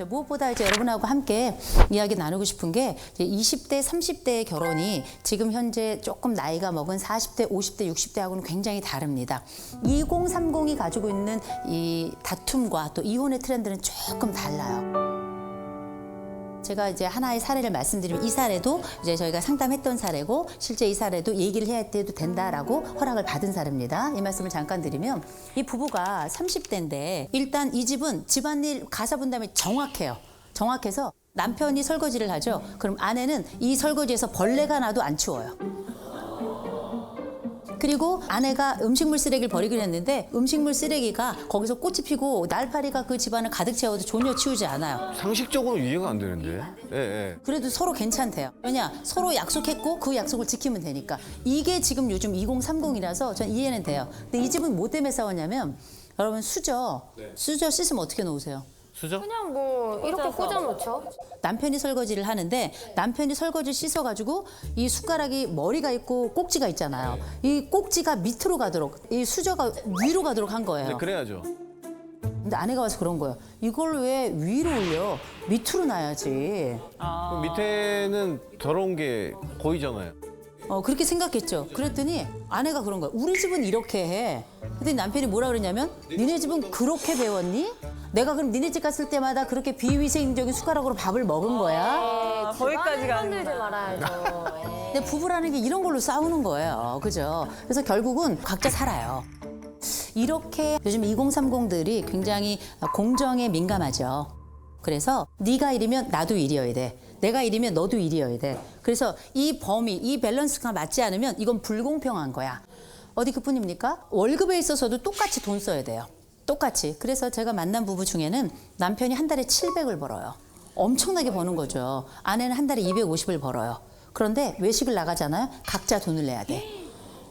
무엇보다 이제 여러분하고 함께 이야기 나누고 싶은 게 이제 20대, 30대의 결혼이 지금 현재 조금 나이가 먹은 40대, 50대, 60대하고는 굉장히 다릅니다. 2030이 가지고 있는 이 다툼과 또 이혼의 트렌드는 조금 달라요. 제가 이제 하나의 사례를 말씀드리면 이 사례도 이제 저희가 상담했던 사례고 실제 이 사례도 얘기를 해야 해도 된다라고 허락을 받은 사례입니다. 이 말씀을 잠깐 드리면 이 부부가 30대인데 일단 이 집은 집안일 가사 분담이 정확해요. 정확해서 남편이 설거지를 하죠. 그럼 아내는 이 설거지에서 벌레가 나도 안 치워요. 그리고 아내가 음식물 쓰레기를 버리기로 했는데 음식물 쓰레기가 거기서 꽃이 피고 날파리가 그 집안을 가득 채워도 전혀 치우지 않아요. 상식적으로 이해가 안 되는데. 예, 예. 그래도 서로 괜찮대요. 왜냐? 서로 약속했고 그 약속을 지키면 되니까. 이게 지금 요즘 2030이라서 전 이해는 돼요. 근데 이 집은 뭐 때문에 싸웠냐면 여러분 수저 씻으면 어떻게 놓으세요? 수저? 그냥 뭐 이렇게 꽂아놓죠. 남편이 설거지를 하는데 남편이 설거지를 씻어가지고 이 숟가락이 머리가 있고 꼭지가 있잖아요. 이 꼭지가 밑으로 가도록 이 수저가 위로 가도록 한 거예요. 네, 그래야죠. 근데 아내가 와서 그런 거예요. 이걸 왜 위로 올려? 밑으로 놔야지. 그럼 밑에는 더러운 게 보이잖아요. 그렇게 생각했죠. 그랬더니 아내가 그런 거야. 우리 집은 이렇게 해. 근데 남편이 뭐라 그러냐면 니네 집은 그렇게 배웠니? 내가 그럼 니네 집 갔을 때마다 그렇게 비위생적인 숟가락으로 밥을 먹은 거야? 거기까지 만들지 말아야죠. 근데 부부라는 게 이런 걸로 싸우는 거예요. 그죠? 그래서 결국은 각자 살아요. 이렇게 요즘 2030들이 굉장히 공정에 민감하죠. 그래서 네가 이리면 나도 이리여야 돼. 내가 이리면 너도 이리여야 돼. 그래서 이 범위, 이 밸런스가 맞지 않으면 이건 불공평한 거야. 어디 그뿐입니까? 월급에 있어서도 똑같이 돈 써야 돼요. 똑같이. 그래서 제가 만난 부부 중에는 남편이 한 달에 700을 벌어요. 엄청나게 버는 거죠. 아내는 한 달에 250을 벌어요. 그런데 외식을 나가잖아요. 각자 돈을 내야 돼.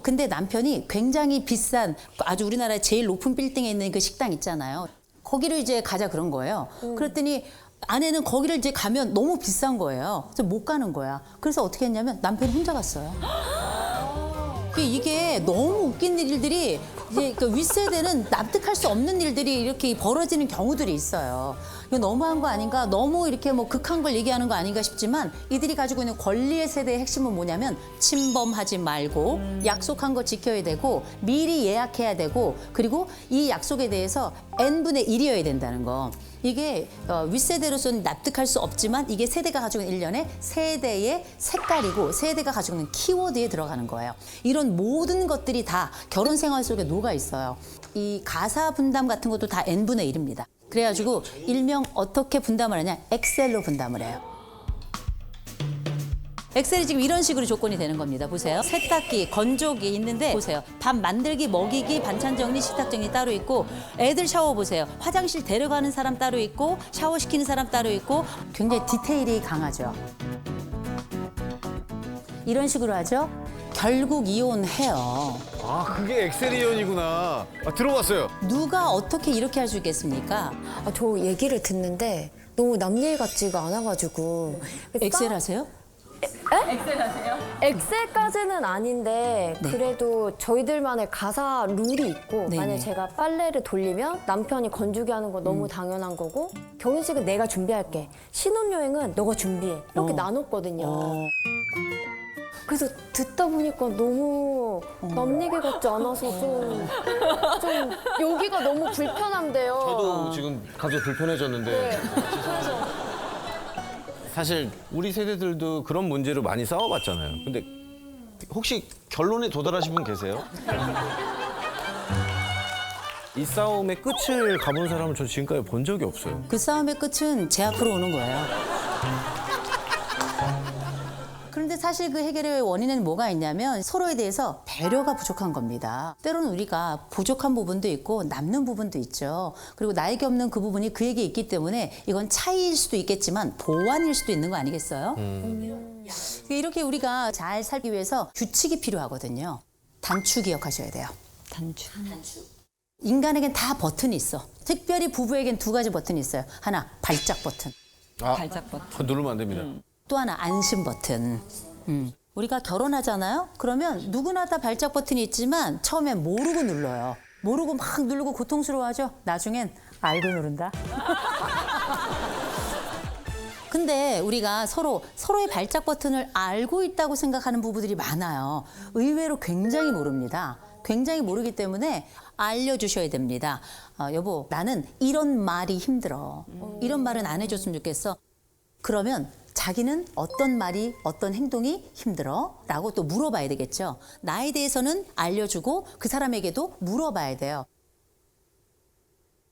근데 남편이 굉장히 비싼 아주 우리나라의 제일 높은 빌딩에 있는 그 식당 있잖아요. 거기를 이제 가자 그런 거예요. 그랬더니 아내는 거기를 이제 가면 너무 비싼 거예요. 그래서 못 가는 거야. 그래서 어떻게 했냐면 남편이 혼자 갔어요. 이게 너무 웃긴 일들이 이제 그 윗세대는 납득할 수 없는 일들이 이렇게 벌어지는 경우들이 있어요. 이거 너무한 거 아닌가? 너무 이렇게 뭐 극한 걸 얘기하는 거 아닌가 싶지만 이들이 가지고 있는 권리의 세대의 핵심은 뭐냐면 침범하지 말고 약속한 거 지켜야 되고 미리 예약해야 되고 그리고 이 약속에 대해서 n분의 1이어야 된다는 거. 이게 윗세대로서는 납득할 수 없지만 이게 세대가 가지고 있는 일련의 세대의 색깔이고 세대가 가지고 있는 키워드에 들어가는 거예요. 이런 모든 것들이 다 결혼 생활 속에 녹아 있어요. 이 가사 분담 같은 것도 다 n분의 1입니다. 그래가지고 일명 어떻게 분담을 하냐? 엑셀로 분담을 해요. 엑셀이 지금 이런 식으로 조건이 되는 겁니다. 보세요. 세탁기, 건조기 있는데 보세요. 밥 만들기, 먹이기, 반찬 정리, 식탁 정리 따로 있고 애들 샤워 보세요. 화장실 데려가는 사람 따로 있고 샤워시키는 사람 따로 있고 굉장히 디테일이 강하죠. 이런 식으로 하죠. 결국 이혼해요. 아, 그게 엑셀이온이구나. 아, 들어봤어요. 누가 어떻게 이렇게 할 수 있겠습니까? 저 얘기를 듣는데 너무 남 일 같지가 않아가지고. 엑셀 하세요? 엑셀까지는 아닌데 그래도 저희들만의 가사 룰이 있고 네네. 만약에 제가 빨래를 돌리면 남편이 건조기 하는 거 너무 당연한 거고 결혼식은 내가 준비할게 신혼여행은 너가 준비해 이렇게 나눴거든요. 그래서 듣다 보니까 너무 남 얘기 같지 않아서 좀 여기가 너무 불편한데요. 저도 지금 갑자기 불편해졌는데. 그래서 사실 우리 세대들도 그런 문제로 많이 싸워봤잖아요. 근데 혹시 결론에 도달하신 분 계세요? 이 싸움의 끝을 가본 사람은 저 지금까지 본 적이 없어요. 그 싸움의 끝은 제 앞으로 오는 거예요. 그런데 사실 그 해결의 원인은 뭐가 있냐면 서로에 대해서 배려가 부족한 겁니다. 때로는 우리가 부족한 부분도 있고 남는 부분도 있죠. 그리고 나에게 없는 그 부분이 그에게 있기 때문에 이건 차이일 수도 있겠지만 보완일 수도 있는 거 아니겠어요? 이렇게 우리가 잘 살기 위해서 규칙이 필요하거든요. 단추 기억하셔야 돼요. 단추. 인간에겐 다 버튼이 있어. 특별히 부부에겐 두 가지 버튼이 있어요. 하나, 발작 버튼. 발작 버튼. 누르면 안 됩니다. 또 하나 안심 버튼. 우리가 결혼하잖아요. 그러면 누구나 다 발작 버튼이 있지만 처음엔 모르고 눌러요. 모르고 막 누르고 고통스러워하죠. 나중엔 알고 누른다. 그런데 우리가 서로의 발작 버튼을 알고 있다고 생각하는 부부들이 많아요. 의외로 굉장히 모릅니다. 굉장히 모르기 때문에 알려주셔야 됩니다. 여보, 나는 이런 말이 힘들어. 이런 말은 안 해줬으면 좋겠어. 그러면 자기는 어떤 말이, 어떤 행동이 힘들어? 라고 또 물어봐야 되겠죠. 나에 대해서는 알려주고 그 사람에게도 물어봐야 돼요.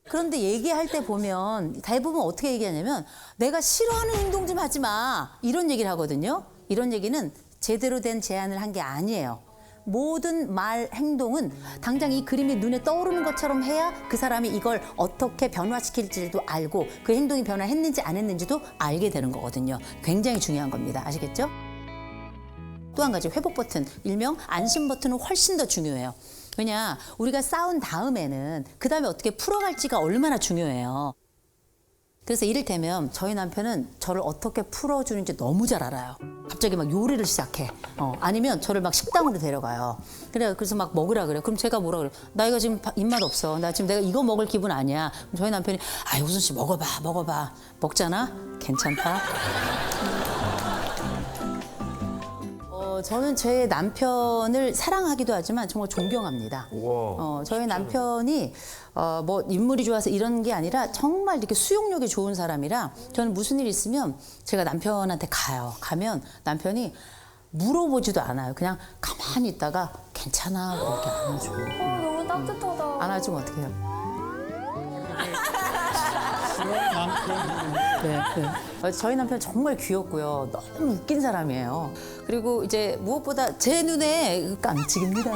그런데 얘기할 때 보면 대부분 어떻게 얘기하냐면 내가 싫어하는 행동 좀 하지 마. 이런 얘기를 하거든요. 이런 얘기는 제대로 된 제안을 한 게 아니에요. 모든 말, 행동은 당장 이 그림이 눈에 떠오르는 것처럼 해야 그 사람이 이걸 어떻게 변화시킬지도 알고 그 행동이 변화했는지 안 했는지도 알게 되는 거거든요. 굉장히 중요한 겁니다. 아시겠죠? 또 한 가지 회복 버튼, 일명 안심 버튼은 훨씬 더 중요해요. 왜냐, 우리가 싸운 다음에는 그 다음에 어떻게 풀어갈지가 얼마나 중요해요. 그래서 이를테면 저희 남편은 저를 어떻게 풀어주는지 너무 잘 알아요. 갑자기 막 요리를 시작해. 아니면 저를 막 식당으로 데려가요. 그래서 막 먹으라 그래요. 그럼 제가 뭐라 그래요? 나 이거 지금 입맛 없어. 나 지금 내가 이거 먹을 기분 아니야. 그럼 저희 남편이 우선 씨 먹어봐. 먹잖아? 괜찮다? 저는 제 남편을 사랑하기도 하지만 정말 존경합니다. 저희 남편이 뭐 인물이 좋아서 이런 게 아니라 정말 이렇게 수용력이 좋은 사람이라 저는 무슨 일 있으면 제가 남편한테 가요. 가면 남편이 물어보지도 않아요. 그냥 가만히 있다가 괜찮아 이렇게 안아주고. 너무 따뜻하다. 안아주면 어떻게 해요? 네. 저희 남편 정말 귀엽고요. 너무 웃긴 사람이에요. 그리고 이제 무엇보다 제 눈에 깜찍입니다.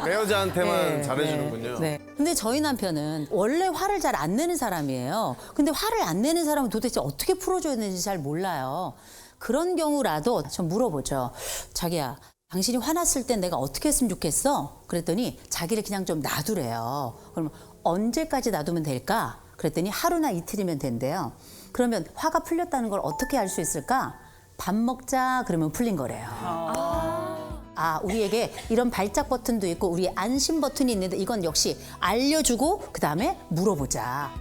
내 여자한테만 네, 잘해주는군요. 네. 근데 저희 남편은 원래 화를 잘 안 내는 사람이에요. 근데 화를 안 내는 사람은 도대체 어떻게 풀어줘야 되는지 잘 몰라요. 그런 경우라도 전 물어보죠. 자기야, 당신이 화났을 땐 내가 어떻게 했으면 좋겠어? 그랬더니 자기를 그냥 좀 놔두래요. 그러면 언제까지 놔두면 될까? 그랬더니 하루나 이틀이면 된대요. 그러면 화가 풀렸다는 걸 어떻게 알 수 있을까? 밥 먹자 그러면 풀린 거래요. 우리에게 이런 발작 버튼도 있고 우리 안심 버튼이 있는데 이건 역시 알려주고 그다음에 물어보자.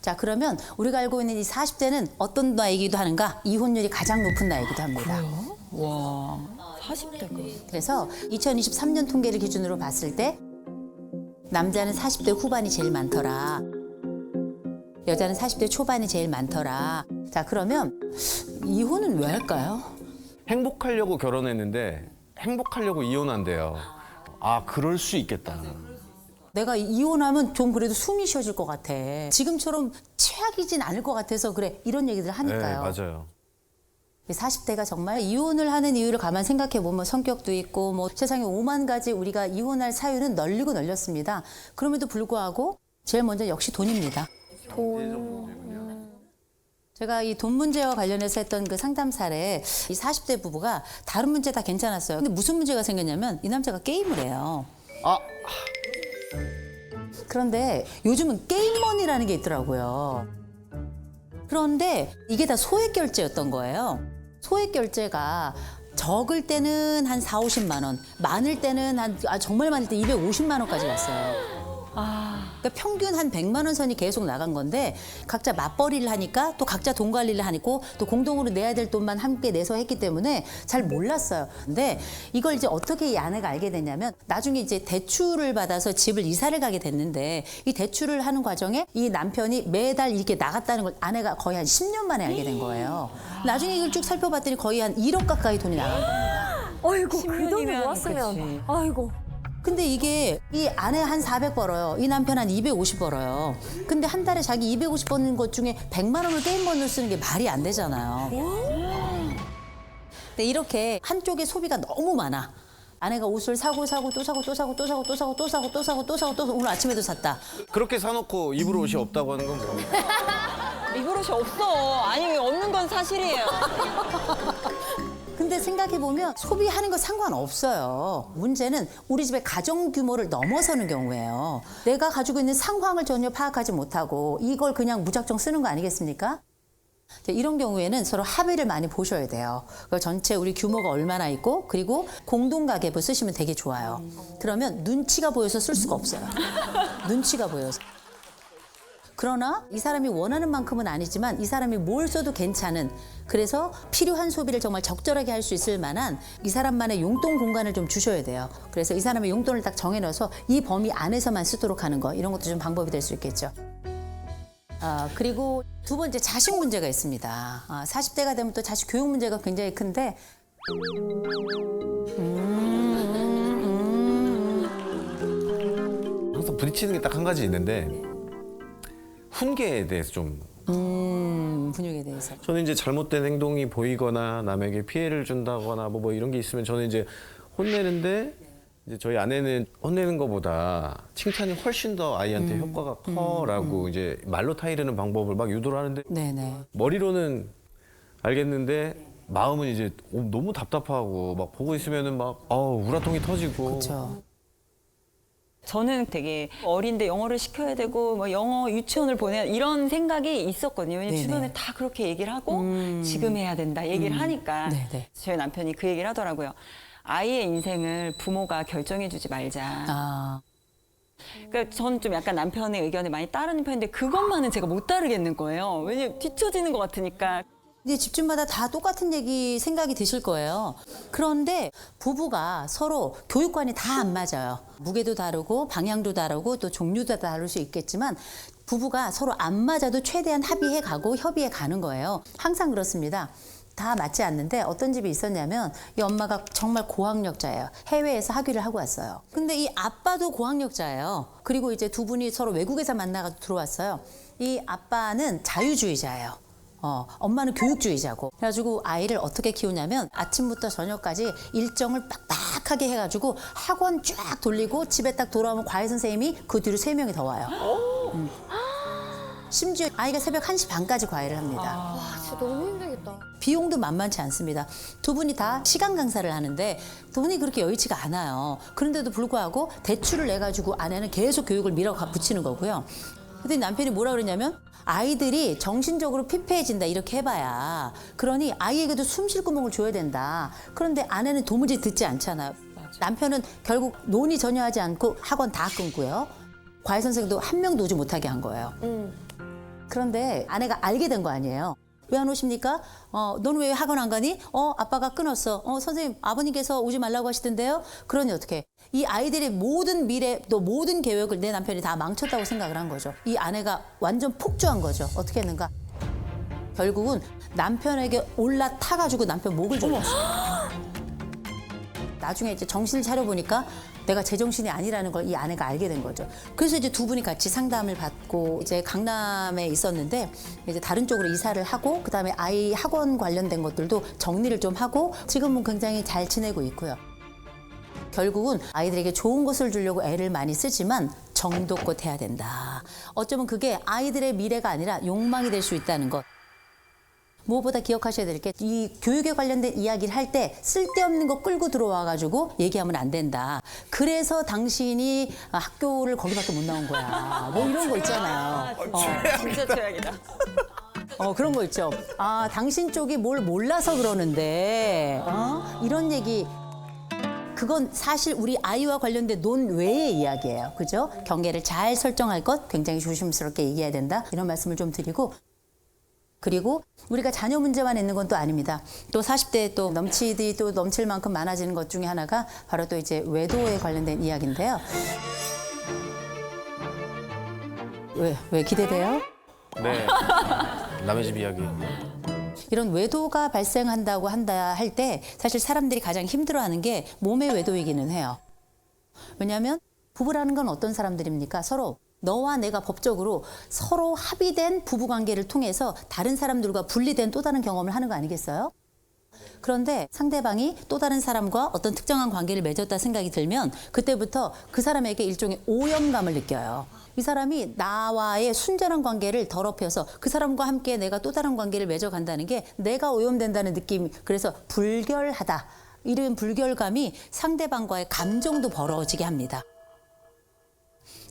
자, 그러면 우리가 알고 있는 이 40대는 어떤 나이이기도 하는가? 이혼율이 가장 높은 나이이기도 합니다. 와, 40대가. 그래서 2023년 통계를 기준으로 봤을 때 남자는 40대 후반이 제일 많더라. 여자는 40대 초반이 제일 많더라. 자, 그러면 이혼은 왜 할까요? 행복하려고 결혼했는데 행복하려고 이혼한대요. 그럴 수 있겠다. 내가 이혼하면 좀 그래도 숨이 쉬어질 것 같아. 지금처럼 최악이진 않을 것 같아서 그래. 이런 얘기들 하니까요. 네, 맞아요. 40대가 정말 이혼을 하는 이유를 가만 생각해 보면 성격도 있고 뭐 세상에 5만 가지 우리가 이혼할 사유는 널리고 널렸습니다. 그럼에도 불구하고 제일 먼저 역시 돈입니다. 제가 이 돈 문제와 관련해서 했던 그 상담 사례 이 40대 부부가 다른 문제 다 괜찮았어요. 근데 무슨 문제가 생겼냐면 이 남자가 게임을 해요. 그런데 요즘은 게임머니라는 게 있더라고요. 그런데 이게 다 소액 결제였던 거예요. 소액 결제가 적을 때는 한 4, 50만 원, 많을 때는 정말 많을 때 250만 원까지 갔어요. 그러니까 평균 한 100만 원 선이 계속 나간 건데 각자 맞벌이를 하니까 또 각자 돈 관리를 하니까 또 공동으로 내야 될 돈만 함께 내서 했기 때문에 잘 몰랐어요. 근데 이걸 이제 어떻게 이 아내가 알게 됐냐면 나중에 이제 대출을 받아서 집을 이사를 가게 됐는데 이 대출을 하는 과정에 이 남편이 매달 이렇게 나갔다는 걸 아내가 거의 한 10년 만에 알게 된 거예요. 나중에 이걸 쭉 살펴봤더니 거의 한 1억 가까이 돈이 나간 겁니다. 아이고, 그 10년이면 돈을 모았으면. 그치. 아이고. 근데 이게 이 아내 한 400 벌어요. 이 남편 한 250 벌어요. 근데 한 달에 자기 250 버는 것 중에 100만 원을 게임머니로 쓰는 게 말이 안 되잖아요. 근데 이렇게 한쪽에 소비가 너무 많아. 아내가 옷을 사고 또 사고 오늘 아침에도 샀다. 그렇게 사놓고 입을 옷이 없다고 하는 건 뭡니까? 입으로이 없어. 아니, 없는 건 사실이에요. 근데 생각해보면 소비하는 거 상관없어요. 문제는 우리 집의 가정 규모를 넘어서는 경우예요. 내가 가지고 있는 상황을 전혀 파악하지 못하고 이걸 그냥 무작정 쓰는 거 아니겠습니까? 이런 경우에는 서로 합의를 많이 보셔야 돼요. 전체 우리 규모가 얼마나 있고 그리고 공동가계부 쓰시면 되게 좋아요. 그러면 눈치가 보여서 쓸 수가 없어요. 눈치가 보여서. 그러나 이 사람이 원하는 만큼은 아니지만 이 사람이 뭘 써도 괜찮은, 그래서 필요한 소비를 정말 적절하게 할 수 있을 만한 이 사람만의 용돈 공간을 좀 주셔야 돼요. 그래서 이 사람의 용돈을 딱 정해놔서 이 범위 안에서만 쓰도록 하는 거, 이런 것도 좀 방법이 될 수 있겠죠. 그리고 두 번째, 자식 문제가 있습니다. 40대가 되면 또 자식 교육 문제가 굉장히 큰데 항상 부딪히는 게 딱 한 가지 있는데 훈계에 대해서 좀 분육에 대해서. 저는 이제 잘못된 행동이 보이거나 남에게 피해를 준다거나 뭐 이런 게 있으면 저는 이제 혼내는데 이제 저희 아내는 혼내는 것보다 칭찬이 훨씬 더 아이한테 효과가 커라고 이제 말로 타이르는 방법을 막 유도를 하는데 네네. 머리로는 알겠는데 마음은 이제 너무 답답하고 막 보고 있으면은 막 우라통이 터지고. 그렇죠. 저는 되게 어린데 영어를 시켜야 되고 뭐 영어 유치원을 보내야 이런 생각이 있었거든요. 왜냐면 네네. 주변에 다 그렇게 얘기를 하고 지금 해야 된다 얘기를 하니까 네네. 저희 남편이 그 얘기를 하더라고요. 아이의 인생을 부모가 결정해주지 말자. 그러니까 저는 좀 약간 남편의 의견에 많이 따르는 편인데 그것만은 제가 못 따르겠는 거예요. 왜냐면 뒤처지는 것 같으니까. 근데 집집마다 다 똑같은 얘기 생각이 드실 거예요. 그런데 부부가 서로 교육관이 다 안 맞아요. 무게도 다르고 방향도 다르고 또 종류도 다를 수 있겠지만 부부가 서로 안 맞아도 최대한 합의해 가고 협의해 가는 거예요. 항상 그렇습니다. 다 맞지 않는데 어떤 집이 있었냐면 이 엄마가 정말 고학력자예요. 해외에서 학위를 하고 왔어요. 근데 이 아빠도 고학력자예요. 그리고 이제 두 분이 서로 외국에서 만나서 들어왔어요. 이 아빠는 자유주의자예요. 엄마는 교육주의자고. 그래가지고 아이를 어떻게 키우냐면 아침부터 저녁까지 일정을 빡빡하게 해가지고 학원 쫙 돌리고 집에 딱 돌아오면 과외 선생님이 그 뒤로 3명이 더 와요. 심지어 아이가 새벽 1시 반까지 과외를 합니다. 와, 진짜 너무 힘들겠다. 비용도 만만치 않습니다. 두 분이 다 시간 강사를 하는데 돈이 그렇게 여의치가 않아요. 그런데도 불구하고 대출을 내가지고 아내는 계속 교육을 밀어붙이는 거고요. 근데 남편이 뭐라 그러냐면 아이들이 정신적으로 피폐해진다 이렇게 해봐야 그러니 아이에게도 숨 쉴 구멍을 줘야 된다. 그런데 아내는 도무지 듣지 않잖아요. 남편은 결국 논의 전혀 하지 않고 학원 다 끊고요. 과외 선생도 한 명도 오지 못하게 한 거예요. 그런데 아내가 알게 된 거 아니에요. 왜 안 오십니까? 너는 왜 학원 안 가니? 아빠가 끊었어. 선생님, 아버님께서 오지 말라고 하시던데요? 그러니 어떻게? 이 아이들의 모든 미래, 또 모든 계획을 내 남편이 다 망쳤다고 생각을 한 거죠. 이 아내가 완전 폭주한 거죠. 어떻게 했는가? 결국은 남편에게 올라타가지고 남편 목을 졸랐어요. 나중에 이제 정신을 차려보니까 내가 제정신이 아니라는 걸 이 아내가 알게 된 거죠. 그래서 이제 두 분이 같이 상담을 받고 이제 강남에 있었는데 이제 다른 쪽으로 이사를 하고 그다음에 아이 학원 관련된 것들도 정리를 좀 하고 지금은 굉장히 잘 지내고 있고요. 결국은 아이들에게 좋은 것을 주려고 애를 많이 쓰지만 정도껏 해야 된다. 어쩌면 그게 아이들의 미래가 아니라 욕망이 될 수 있다는 것. 무엇보다 기억하셔야 될 게 이 교육에 관련된 이야기를 할 때 쓸데없는 거 끌고 들어와가지고 얘기하면 안 된다. 그래서 당신이 학교를 거기밖에 못 나온 거야. 뭐 이런 거 있잖아요. 진짜 최악이다. 그런 거 있죠. 당신 쪽이 뭘 몰라서 그러는데 이런 얘기. 그건 사실 우리 아이와 관련된 논외의 이야기예요. 그죠? 경계를 잘 설정할 것 굉장히 조심스럽게 얘기해야 된다. 이런 말씀을 좀 드리고 그리고 우리가 자녀 문제만 있는 건 또 아닙니다. 또 40대에 또 넘치디 또 넘칠 만큼 많아지는 것 중에 하나가 바로 또 이제 외도에 관련된 이야기인데요. 왜 기대돼요? 네. 남의 집 이야기. 이런 외도가 발생한다고 한다 할 때 사실 사람들이 가장 힘들어하는 게 몸의 외도이기는 해요. 왜냐하면 부부라는 건 어떤 사람들입니까? 서로 너와 내가 법적으로 서로 합의된 부부관계를 통해서 다른 사람들과 분리된 또 다른 경험을 하는 거 아니겠어요? 그런데 상대방이 또 다른 사람과 어떤 특정한 관계를 맺었다 생각이 들면 그때부터 그 사람에게 일종의 오염감을 느껴요. 이 사람이 나와의 순전한 관계를 더럽혀서 그 사람과 함께 내가 또 다른 관계를 맺어간다는 게 내가 오염된다는 느낌. 그래서 불결하다. 이런 불결감이 상대방과의 감정도 벌어지게 합니다.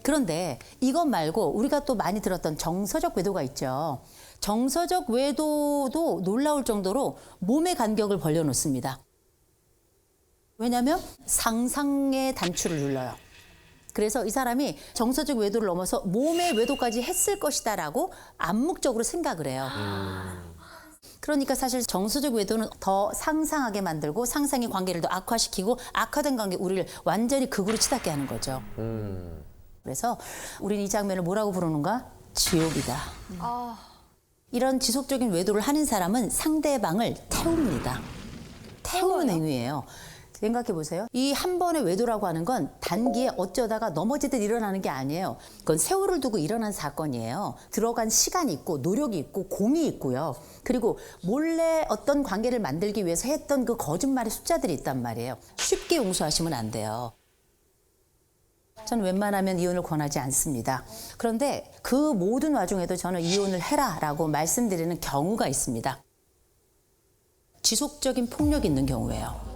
그런데 이것 말고 우리가 또 많이 들었던 정서적 외도가 있죠. 정서적 외도도 놀라울 정도로 몸의 간격을 벌려놓습니다. 왜냐하면 상상의 단추를 눌러요. 그래서 이 사람이 정서적 외도를 넘어서 몸의 외도까지 했을 것이다라고 암묵적으로 생각을 해요. 그러니까 사실 정서적 외도는 더 상상하게 만들고 상상의 관계를 더 악화시키고 악화된 관계 우리를 완전히 극으로 치닫게 하는 거죠. 그래서 우리는 이 장면을 뭐라고 부르는가? 지옥이다. 이런 지속적인 외도를 하는 사람은 상대방을 태웁니다. 태우는 행위예요. 생각해 보세요. 이 한 번의 외도라고 하는 건 단기에 어쩌다가 넘어지듯 일어나는 게 아니에요. 그건 세월을 두고 일어난 사건이에요. 들어간 시간이 있고 노력이 있고 공이 있고요. 그리고 몰래 어떤 관계를 만들기 위해서 했던 그 거짓말의 숫자들이 있단 말이에요. 쉽게 용서하시면 안 돼요. 저는 웬만하면 이혼을 권하지 않습니다. 그런데 그 모든 와중에도 저는 이혼을 해라라고 말씀드리는 경우가 있습니다. 지속적인 폭력이 있는 경우예요.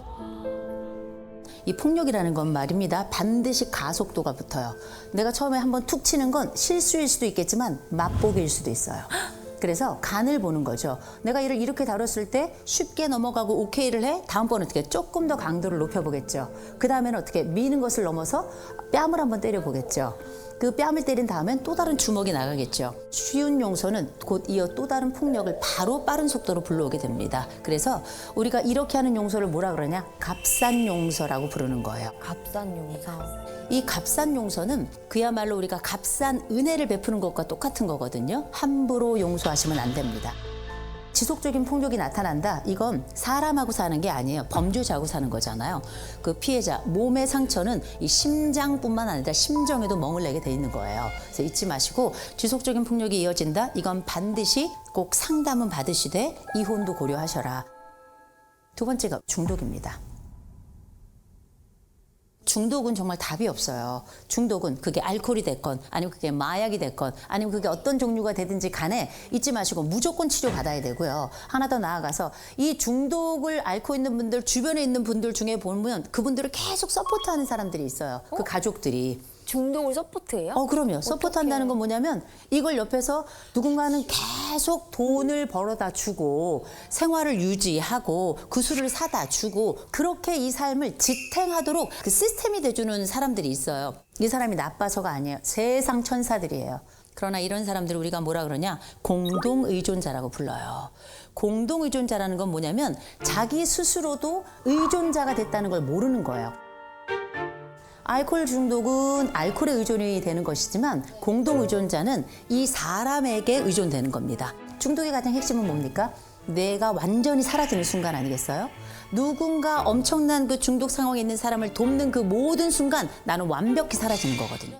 이 폭력이라는 건 말입니다. 반드시 가속도가 붙어요. 내가 처음에 한번 툭 치는 건 실수일 수도 있겠지만 맛보기일 수도 있어요. 그래서 간을 보는 거죠. 내가 이를 이렇게 다뤘을 때 쉽게 넘어가고 오케이를 해? 다음번은 어떻게 조금 더 강도를 높여보겠죠. 그 다음에는 어떻게 미는 것을 넘어서 뺨을 한번 때려보겠죠. 그 뺨을 때린 다음엔 또 다른 주먹이 나가겠죠. 쉬운 용서는 곧 이어 또 다른 폭력을 바로 빠른 속도로 불러오게 됩니다. 그래서 우리가 이렇게 하는 용서를 뭐라 그러냐? 값싼 용서라고 부르는 거예요. 값싼 용서. 이 값싼 용서는 그야말로 우리가 값싼 은혜를 베푸는 것과 똑같은 거거든요. 함부로 용서하시면 안 됩니다. 지속적인 폭력이 나타난다. 이건 사람하고 사는 게 아니에요. 범죄자하고 사는 거잖아요. 그 피해자 몸의 상처는 이 심장뿐만 아니라 심정에도 멍을 내게 돼 있는 거예요. 그래서 잊지 마시고 지속적인 폭력이 이어진다. 이건 반드시 꼭 상담은 받으시되 이혼도 고려하셔라. 두 번째가 중독입니다. 중독은 정말 답이 없어요. 중독은 그게 알코올이 됐건 아니면 그게 마약이 됐건 아니면 그게 어떤 종류가 되든지 간에 잊지 마시고 무조건 치료받아야 되고요. 하나 더 나아가서 이 중독을 앓고 있는 분들 주변에 있는 분들 중에 보면 그분들을 계속 서포트하는 사람들이 있어요. 그 가족들이. 중독을 서포트해요? 그럼요. 서포트한다는 건 뭐냐면 이걸 옆에서 누군가는 계속 돈을 벌어다 주고 생활을 유지하고 그 술을 사다 주고 그렇게 이 삶을 지탱하도록 그 시스템이 돼주는 사람들이 있어요. 이 사람이 나빠서가 아니에요. 세상 천사들이에요. 그러나 이런 사람들을 우리가 뭐라 그러냐? 공동의존자라고 불러요. 공동의존자라는 건 뭐냐면 자기 스스로도 의존자가 됐다는 걸 모르는 거예요. 알코올 중독은 알코올에 의존이 되는 것이지만 공동의존자는 이 사람에게 의존되는 겁니다. 중독의 가장 핵심은 뭡니까? 내가 완전히 사라지는 순간 아니겠어요? 누군가 엄청난 그 중독 상황에 있는 사람을 돕는 그 모든 순간 나는 완벽히 사라지는 거거든요.